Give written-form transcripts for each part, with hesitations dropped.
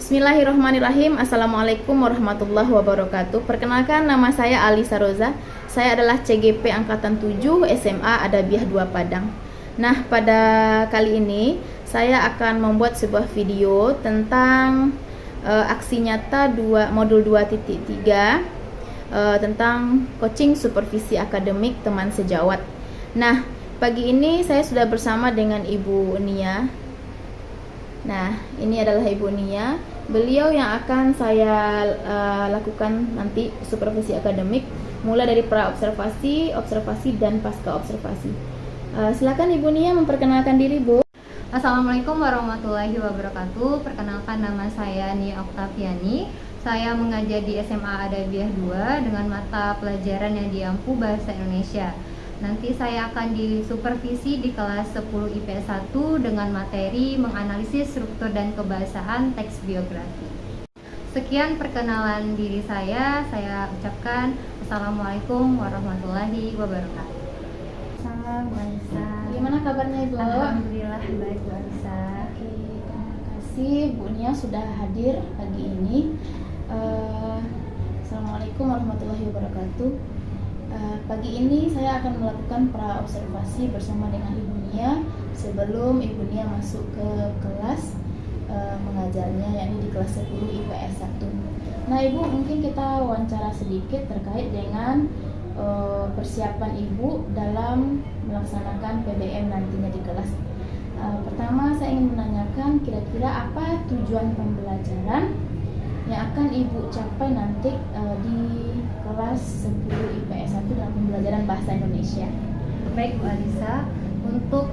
Bismillahirrahmanirrahim. Assalamualaikum warahmatullahi wabarakatuh. Perkenalkan, nama saya Alisa Roza. Saya adalah CGP Angkatan 7 SMA Adabiah 2 Padang. Nah, pada kali ini saya akan membuat sebuah video tentang aksi nyata modul 2.3 tentang coaching supervisi akademik teman sejawat. Nah, pagi ini saya sudah bersama dengan Ibu Nia. Nah, ini adalah Ibu Nia. Beliau yang akan saya lakukan nanti supervisi akademik, mulai dari pra-observasi, observasi, dan pasca observasi. Silakan Ibu Nia memperkenalkan diri, Bu. Assalamualaikum warahmatullahi wabarakatuh. Perkenalkan, nama saya Nia Oktaviani. Saya mengajar di SMA Adabiah 2 dengan mata pelajaran yang diampu Bahasa Indonesia. Nanti saya akan disupervisi di kelas 10 IPS 1 dengan materi menganalisis struktur dan kebahasaan teks biografi. Sekian perkenalan diri saya ucapkan Assalamualaikum warahmatullahi wabarakatuh. Salam, Alisa. Bagaimana kabarnya, Ibu? Alhamdulillah baik, Bu Alisa. Oke, terima kasih Bu Nia sudah hadir pagi ini. Assalamualaikum warahmatullahi wabarakatuh. Pagi ini saya akan melakukan pra-observasi bersama dengan Ibu Nia sebelum Ibu Nia masuk ke kelas mengajarnya, yakni di kelas 10 IPS 1. Nah, Ibu, mungkin kita wawancara sedikit terkait dengan persiapan Ibu dalam melaksanakan PBM nantinya di kelas. Pertama, saya ingin menanyakan kira-kira apa tujuan pembelajaran yang akan Ibu capai nanti di kelas 10 IPS 1 dalam pembelajaran Bahasa Indonesia. Baik, Bu Alisa, untuk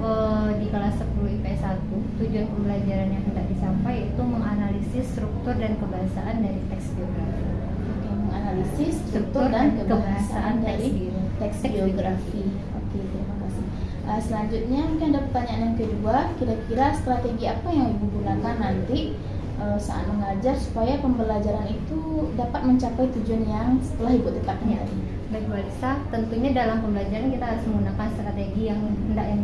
di kelas 10 IPS 1 tujuan pembelajaran yang hendak dicapai yaitu menganalisis struktur dan kebahasaan dari teks biografi. Oke, menganalisis struktur dan kebahasaan dari teks biografi. Oke, terima kasih. Selanjutnya mungkin ada pertanyaan yang kedua, kira-kira strategi apa yang Ibu gunakan nanti saat mengajar supaya pembelajaran itu dapat mencapai tujuan yang setelah Ibu tetapkan tadi? Baik, Bu Alisa, tentunya dalam pembelajaran kita harus menggunakan strategi yang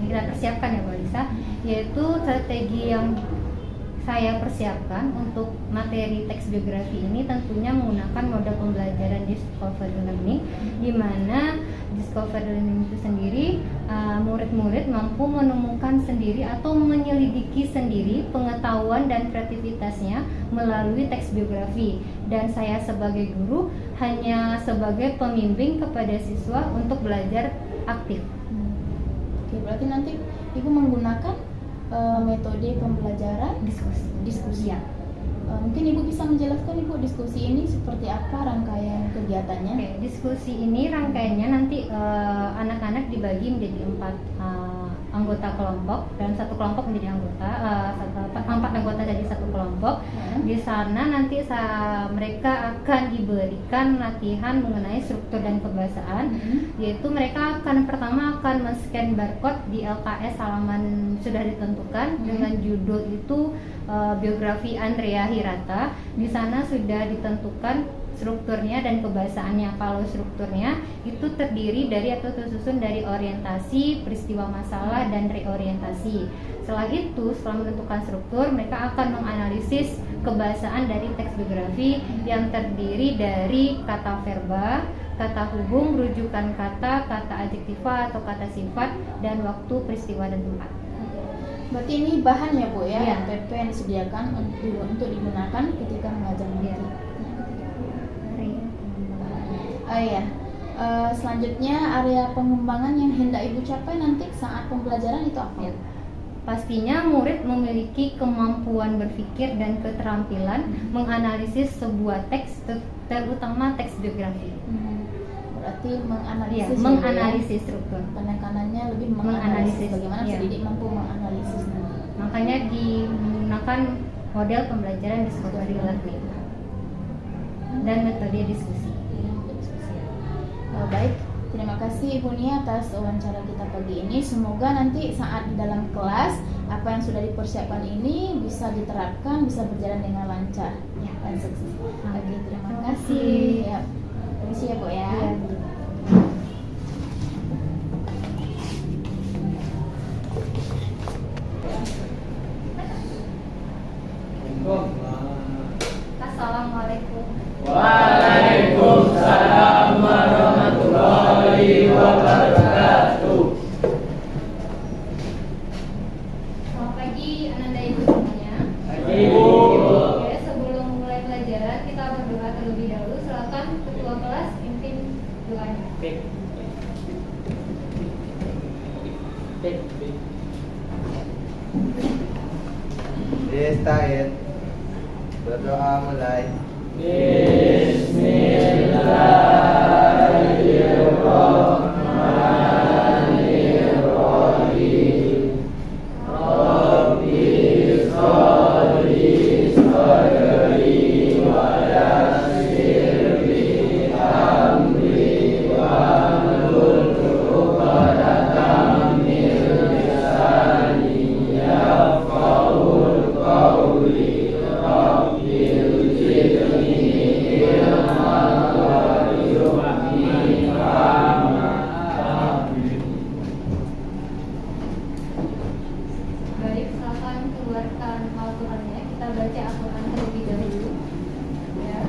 kita persiapkan, ya Bu Alisa, yaitu strategi yang saya persiapkan untuk materi teks biografi ini tentunya menggunakan model pembelajaran discovery learning, di mana discovery learning itu sendiri murid-murid mampu menemukan sendiri atau menyelidiki sendiri pengetahuan dan kreativitasnya melalui teks biografi, dan saya sebagai guru hanya sebagai pembimbing kepada siswa untuk belajar aktif. Oke, berarti nanti Ibu menggunakan metode pembelajaran diskusi. Ya. Mungkin Ibu bisa menjelaskan, Ibu, diskusi ini seperti apa rangkaian kegiatannya? Oke, diskusi ini rangkaiannya nanti anak-anak dibagi menjadi 4 anggota kelompok, dan satu kelompok menjadi anggota 4 anggota jadi satu kelompok. Di sana nanti mereka akan diberikan latihan mengenai struktur dan kebahasaan, yaitu mereka pertama akan men-scan barcode di LKS halaman sudah ditentukan dengan judul itu biografi Andrea Hirata. Di sana sudah ditentukan strukturnya dan kebahasaannya. Kalau strukturnya itu terdiri dari atau tersusun dari orientasi, peristiwa masalah, dan reorientasi. Setelah itu, setelah menentukan struktur, mereka akan menganalisis kebahasaan dari teks biografi yang terdiri dari kata verba, kata hubung, rujukan kata, kata adjektiva atau kata sifat, dan waktu, peristiwa, dan tempat. Berarti ini bahan ya, Bu, ya, Ya. PP yang disediakan untuk digunakan ketika mengajar nanti. Ya. Oh iya. Selanjutnya area pengembangan yang hendak Ibu capai nanti saat pembelajaran itu apa? Ya. Pastinya murid memiliki kemampuan berpikir dan keterampilan menganalisis sebuah teks, terutama teks biografi. Berarti menganalisis. Menganalisis struktur. Penekanannya lebih menganalisis bagaimana pendidik mampu menganalisis nanti. Makanya digunakan model pembelajaran discovery learning dan metode diskusi. Baik, terima kasih Ibu Nia atas wawancara kita pagi ini. Semoga nanti saat di dalam kelas apa yang sudah dipersiapkan ini bisa diterapkan, bisa berjalan dengan lancar dan sukses. Oke, terima kasih. Ya, permisi ya, Bu, ya. Oh, ceritain. Berdoa mulai. Baik, silakan keluarkan Al-Qurannya. Kita baca Al-Quran terlebih dahulu. Ya.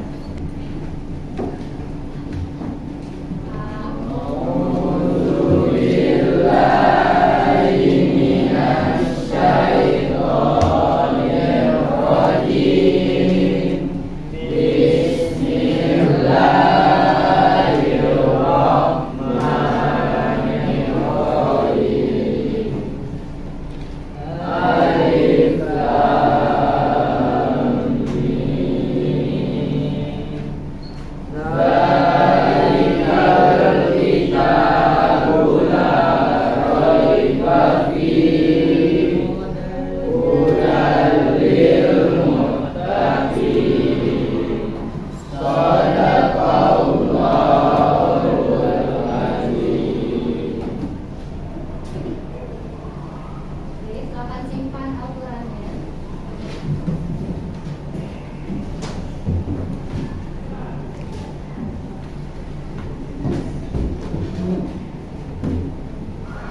Oke, silakan simpan Al-Qurannya.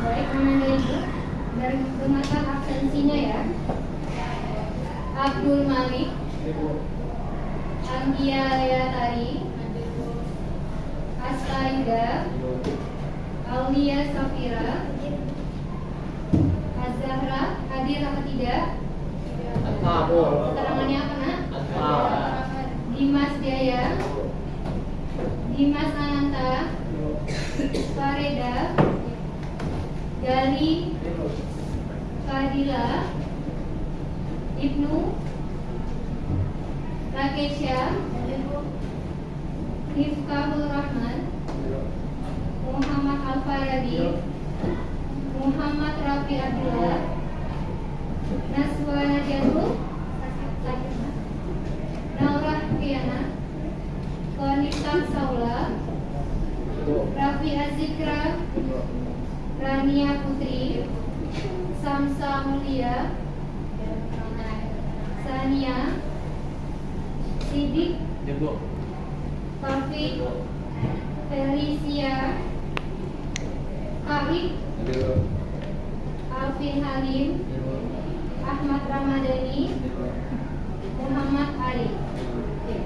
Baik, anak ibu, dari dengarkan absensinya ya. Abdul Malik, Anggia Leatari, Astaida, Aulia Safira, Az-Zahra, hadir apa tidak? Keterangannya apa nak? Dimas Jaya, Dimas Ananta, Fareda, Gali, Fadila, Ibnu, Rakesha, Rifkahul Rahman, Muhammad Al-Farabi, Muhammad Rafi Abdullah, Naswa Najatul, Naurah Kiana, Konita Saula, Rafi Azikra, Rania Putri, Samsa Mulia, Sania, Sidik, Taufik, Felicia, Kaib, Alvin Halim, Ahmad Ramadhani, Muhammad Ali. Oke.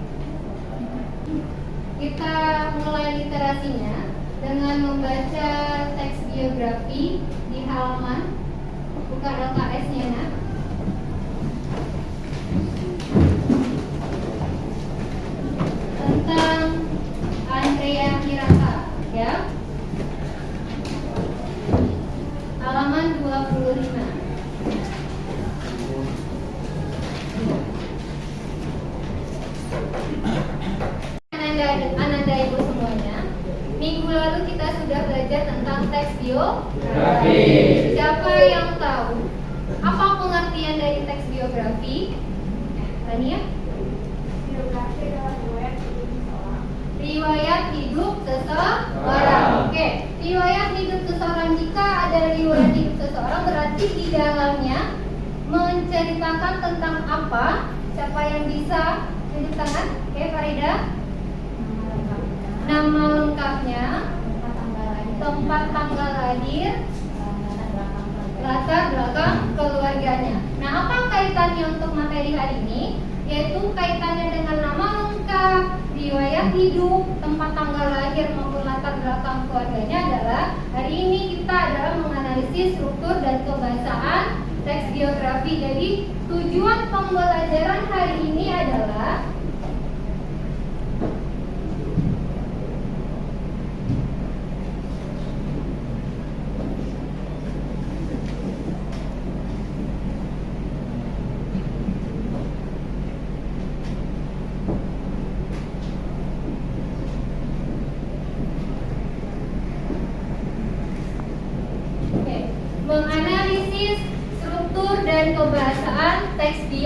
Kita mulai literasinya dengan membaca teks biografi di halaman. Buka LKS-nya nak. Tentang Andrea Hirata, ya. Halaman 25. Ananda ibu semuanya, minggu lalu kita sudah belajar tentang teks biografi. Siapa yang tahu apa pengertian dari teks biografi? Tania? Biografi adalah riwayat hidup seseorang. Oke, riwayat hidup seseorang. Jika ada riwayat hidup seseorang, berarti di dalamnya menceritakan tentang apa? Siapa yang bisa tunjuk tangan? Oke, Farida. Nama lengkapnya, tempat tanggal lahir, latar belakang keluarganya. Nah, apa kaitannya untuk materi hari ini? Yaitu kaitannya dengan nama lengkap, riwayat hidup, tempat tanggal lahir maupun latar belakang keluarganya adalah hari ini kita adalah menganalisis struktur dan kebahasaan teks biografi. Jadi tujuan pembelajaran hari ini adalah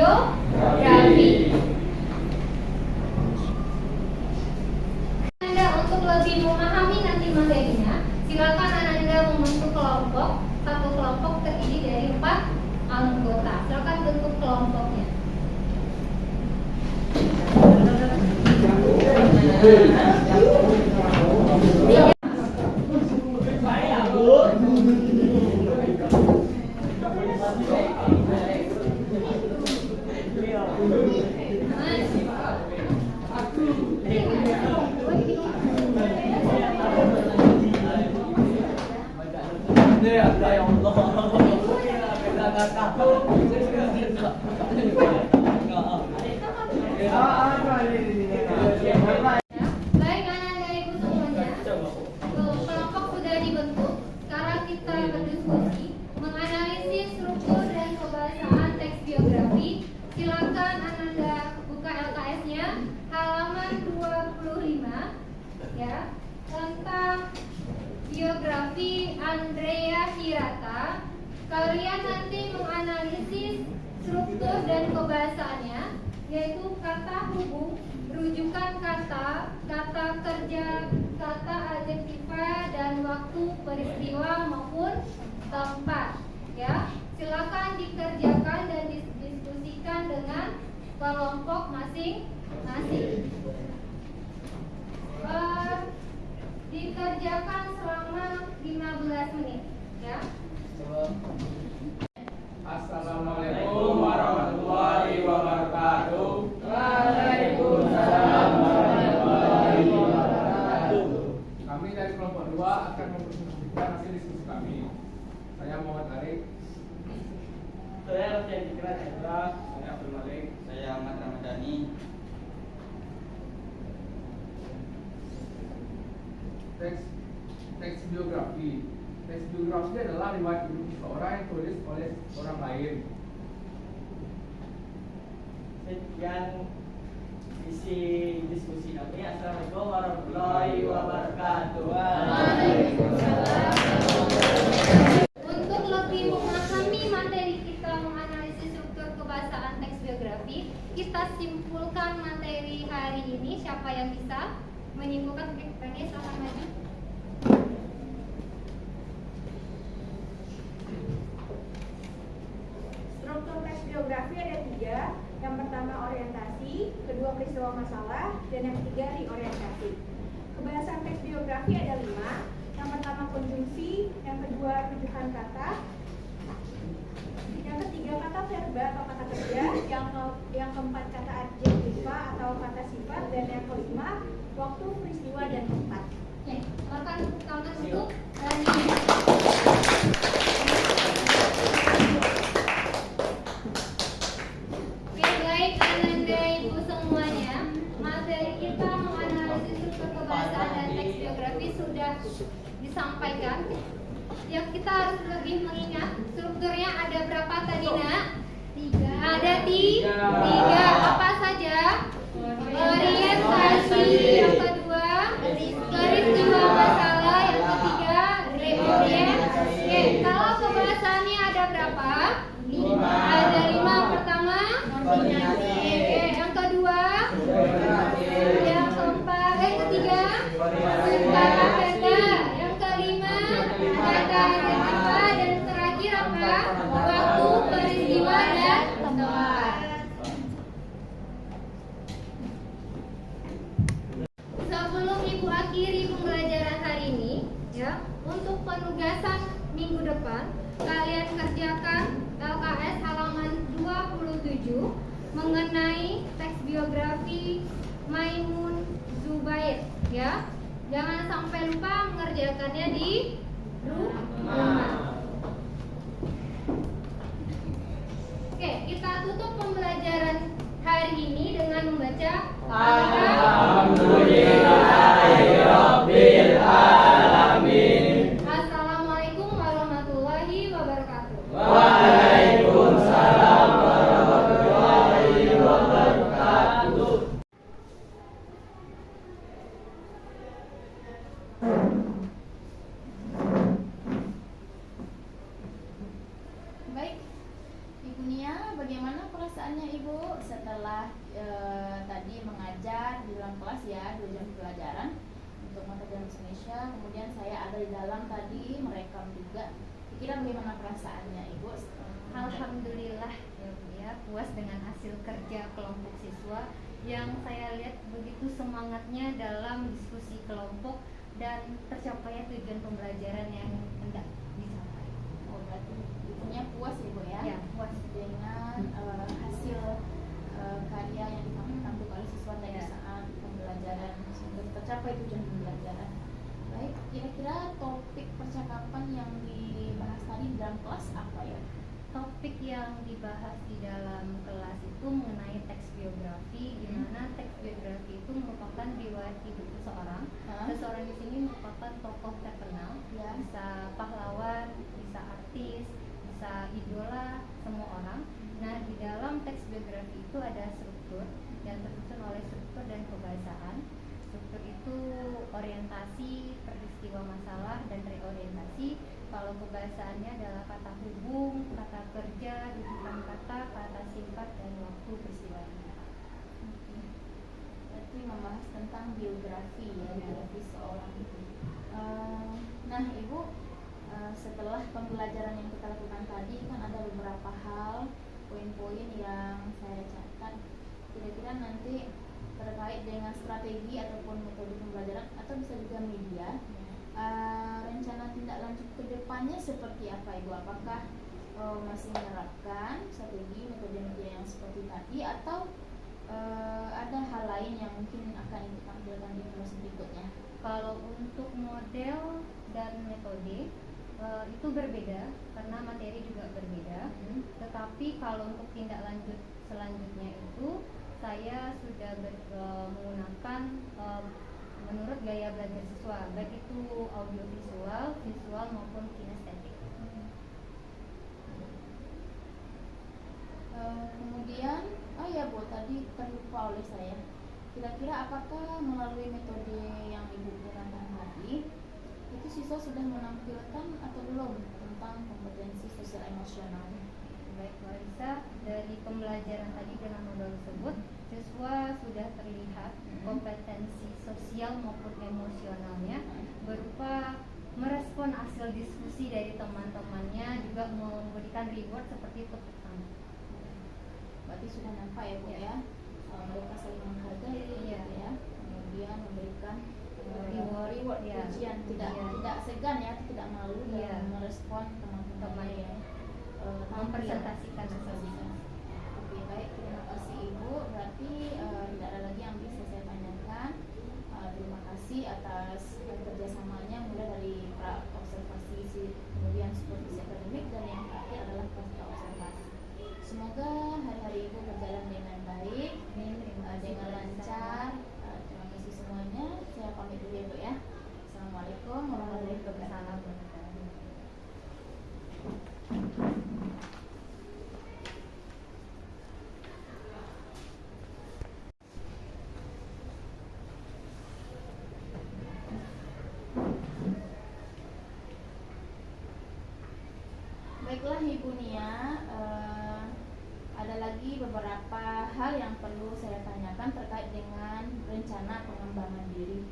biografi. Anda untuk lebih memahami nanti materinya, silakan Anda membentuk kelompok. Satu kelompok terdiri dari 4 anggota. Silakan bentuk kelompoknya. Baik anak-anak ibu semuanya, kelompok sudah dibentuk. Sekarang kita berdiskusi menganalisis struktur dan kebahasaan teks biografi. Silakan Anda buka LKS-nya halaman 25 ya, tentang biografi Andrea Hirata. Kalian nanti menganalisis struktur dan kebahasaannya, yaitu kata hubung, rujukan kata, kata kerja, kata adjektiva, dan waktu peristiwa maupun tempat. Ya, silakan dikerjakan dan didiskusikan dengan kelompok masing-masing. Dikerjakan selama 15 menit. Ya. Assalamualaikum warahmatullahi wabarakatuh. Waalaikumsalam warahmatullahi wabarakatuh. Kami dari kelompok 2 akan mempresentasikan hasil diskusi kami. Saya Muhammad Arif. Saya Raffian Fikrat Hendra. Saya Abdul Malik. Saya Ahmad Ramadhani. Teks biografi. Teks biografi adalah riwayat hidup seseorang yang tulis oleh orang lain. Sekian isi diskusi kami. Assalamualaikum warahmatullahi wabarakatuh. Untuk lebih memahami materi kita menganalisis struktur kebahasaan teks biografi, kita simpulkan materi hari ini. Siapa yang bisa menyimpulkan? Pengen silahkan maju. Struktur teks biografi ada 3. Yang pertama orientasi, kedua peristiwa masalah, dan yang ketiga reorientasi. Kebahasaan teks biografi ada 5. Yang pertama konjungsi, yang kedua rujukan kata, yang ketiga kata verba atau kata kerja, yang keempat kata adjektiva atau kata sifat, dan yang kelima waktu, peristiwa, dan tempat. Oke, silakan kawan untuk Oke, baik Ananda ibu semuanya, materi kita menganalisis struktur kebahasaan dan teks biografi sudah disampaikan. Ya, kita harus lebih mengingat strukturnya ada berapa tadi nak? 3. Ada 3. Apa saja? Orientasi, yang kedua peristiwa masalah, yang ketiga reorientasi. Oke, kalau kebahasannya ada berapa? 5. Ada 5. Pertama koordinasi. Oke, yang kedua, yang keempat, yang ketiga kata kerja, yang kelima kata adjektiva, dan terakhir apa? Waktu, peristiwa, dan tempat. Sebelum ibu akhiri pembelajaran hari ini, ya, untuk penugasan minggu depan, kalian kerjakan LKS halaman 27 mengenai teks biografi Maimun Zubair, ya. Jangan sampai lupa mengerjakannya di rumah. Oke, kita tutup pembelajaran hari ini dengan membaca Alhamdulillahirabbil alamin. Assalamualaikum warahmatullahi wabarakatuh. Waalaikumsalam warahmatullahi wabarakatuh. Baik, Ibu Nia, bagaimana perasaannya Ibu? tadi mengajar di dalam kelas ya 2 jam pelajaran untuk mata pelajaran bahasa Indonesia. Kemudian saya ada di dalam tadi merekam juga. Kira bagaimana perasaannya Ibu? Alhamdulillah ya Bu ya, puas dengan hasil kerja kelompok siswa yang saya lihat begitu semangatnya dalam diskusi kelompok dan tercapainya tujuan pembelajaran yang hendak dicapai. Oh, berarti ibunya puas ya Bu ya? Ya, puas Dengan hasil karya yang ditampilkan oleh siswa tadi Ya. saat pembelajaran sehingga tercapai tujuan pembelajaran. Baik, kira-kira topik percakapan yang dibahas tadi di dalam kelas apa ya? Topik yang dibahas di dalam kelas itu mengenai teks biografi, di mana teks biografi itu merupakan riwayat hidup seseorang. Seseorang di sini merupakan tokoh terkenal, Ya. bisa pahlawan, bisa artis, bisa idola semua orang. Nah, di dalam teks biografi itu ada struktur yang tersusun oleh struktur dan kebahasaan. Struktur itu orientasi, peristiwa masalah, dan reorientasi. Kalau kebahasaannya adalah kata hubung, kata kerja, rujukan kata, kata singkat, dan waktu peristiwa ini. Berarti membahas tentang biografi ya, biografi seorang. Nah Ibu, setelah pembelajaran yang kita lakukan tadi kan ada beberapa hal, poin-poin yang saya catat. Kira-kira nanti terkait dengan strategi ataupun metode pembelajaran atau bisa juga media, rencana tindak lanjut ke depannya seperti apa Ibu? Apakah masih menerapkan strategi metode media yang seperti tadi atau ada hal lain yang mungkin akan ditampilkan di kelas berikutnya? Kalau untuk model dan metode itu berbeda karena materi juga berbeda. Tetapi kalau untuk tindak lanjut selanjutnya itu saya sudah menggunakan menurut gaya belajar siswa, baik itu audiovisual, visual maupun kinestetik. Kemudian, oh ya Bu, tadi terlupa oleh saya. Kira-kira apakah melalui metode yang Ibu gunakan tadi, itu siswa sudah menampilkan atau belum tentang kompetensi sosial emosional? Baik Marisa, dari pembelajaran tadi dengan modal tersebut, siswa sudah terlihat kompetensi sosial maupun emosionalnya berupa merespon hasil diskusi dari teman-temannya, juga memberikan reward seperti tepuk tangan. Berarti sudah nampak ya Bu ya, mereka saling menghargai ya, kemudian memberikan reward ya. pujian, tidak segan ya, tidak malu dalam merespon teman-temannya ya, mempresentasikan hasilnya. Oke, baik, terima kasih Ibu. Berarti tidak ada lagi yang bisa saya tanyakan. Terima kasih atas kerjasamanya, mulai dari pra observasi, kemudian supervisi akademik, dan yang terakhir adalah pasca observasi. Semoga hari-hari Ibu berjalan dengan baik, dengan lancar. Terima kasih semuanya. Saya pamit dulu ya Bu ya. Assalamualaikum warahmatullahi wabarakatuh. Baiklah Ibu Nia, ada lagi beberapa hal yang perlu saya tanyakan terkait dengan rencana pengembangan diri.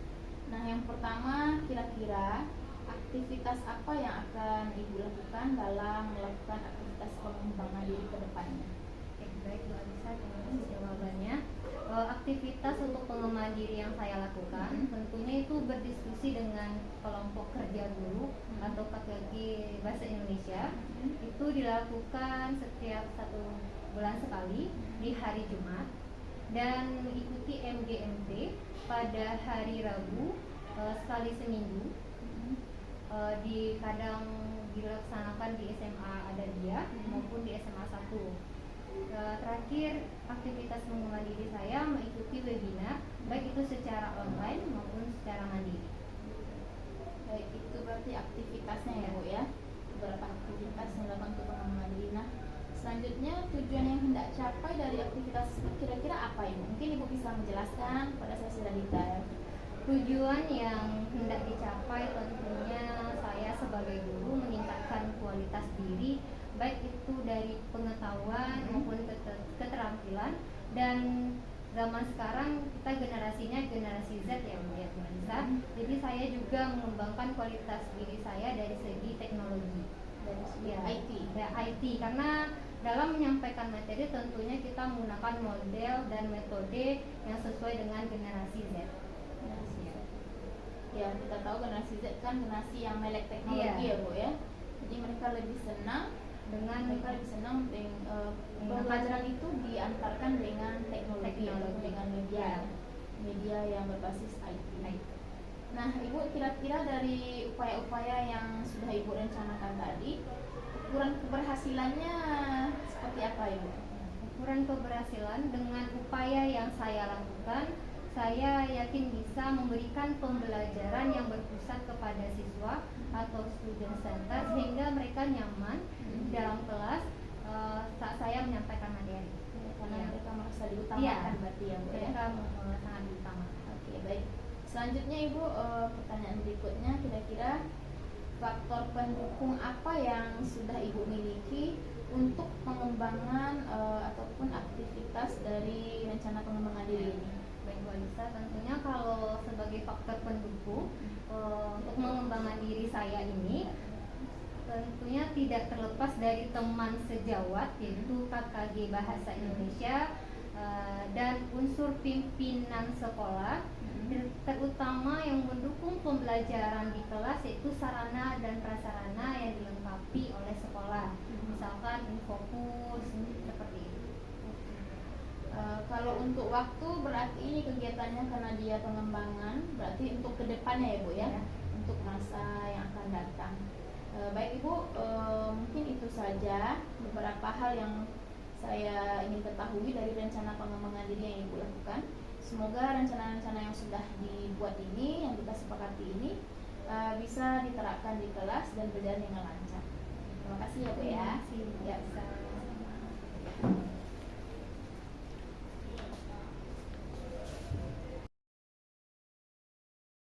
Nah, yang pertama, kira-kira aktivitas apa yang akan Ibu lakukan dalam melakukan aktivitas pengembangan diri ke depannya? Oke, baik Bu Alisa, terima kasih jawabannya. Aktivitas untuk pengembangan diri yang saya lakukan tentunya itu berdiskusi dengan kelompok kerja guru atau KKG Bahasa Indonesia. Itu dilakukan setiap 1 bulan sekali di hari Jumat, dan mengikuti MGMT pada hari Rabu sekali seminggu. Kadang dilaksanakan di SMA Adabiyah maupun di SMA 1. Terakhir, aktivitas pengembangan diri saya mengikuti webinar, baik itu secara online maupun secara mandiri. Baik, itu berarti aktivitasnya ya Bu ya, beberapa aktivitas yang dilakukan untuk pengembangan diri. Nah, selanjutnya tujuan yang hendak capai dari aktivitas itu kira-kira apa Ibu? Mungkin Ibu bisa menjelaskan pada saya secara detail. Tujuan yang hendak dicapai tentunya saya sebagai guru meningkatkan kualitas diri, baik itu dari pengetahuan maupun keterampilan, Dan zaman sekarang kita generasinya generasi Z ya Bu ya, Bu Anissa. Jadi saya juga mengembangkan kualitas diri saya dari segi teknologi. Dari segi Ya, IT. ya, IT, karena dalam menyampaikan materi tentunya kita menggunakan model dan metode yang sesuai dengan generasi Z. Ya, kita tahu generasi Z kan generasi yang melek teknologi Iya. ya Bu ya. Jadi mereka lebih senang Dengan pembelajaran itu diantarkan dengan teknologi, Teknologi. dengan media yang berbasis IT. IT. Nah, Ibu kira-kira dari upaya-upaya yang sudah Ibu rencanakan tadi, ukuran keberhasilannya seperti apa Ibu? Ukuran keberhasilan dengan upaya yang saya lakukan, saya yakin bisa memberikan pembelajaran yang berpusat kepada siswa atau student center sehingga mereka nyaman di dalam kelas saat saya menyampaikan materi. Karena Iya. mereka merasa diutamakan berarti ya Bu ya. Mereka sangat diutamakan. Oke, baik. Selanjutnya Ibu, pertanyaan berikutnya, kira-kira faktor pendukung apa yang sudah Ibu miliki untuk pengembangan ataupun aktivitas dari rencana pengembangan diri ini? Baik Bu Anissa, tentunya kalau sebagai faktor pendukung untuk mengembangkan diri saya ini tentunya tidak terlepas dari teman sejawat yaitu KKG Bahasa Indonesia dan unsur pimpinan sekolah, terutama yang mendukung pembelajaran di kelas yaitu sarana dan prasarana yang dilengkapi oleh sekolah, misalkan infocus seperti itu. Kalau untuk waktu berarti ini kegiatannya karena dia pengembangan, berarti untuk kedepannya ya Bu ya, Ya. untuk masa yang akan datang. Baik Ibu, mungkin itu saja beberapa hal yang saya ingin ketahui dari rencana pengembangan diri yang Ibu lakukan. Semoga rencana-rencana yang sudah dibuat ini, yang kita sepakati ini, bisa diterapkan di kelas dan berjalan dengan lancar. Terima kasih ya Bu ya. Terima kasih, Bu Ya. Anissa.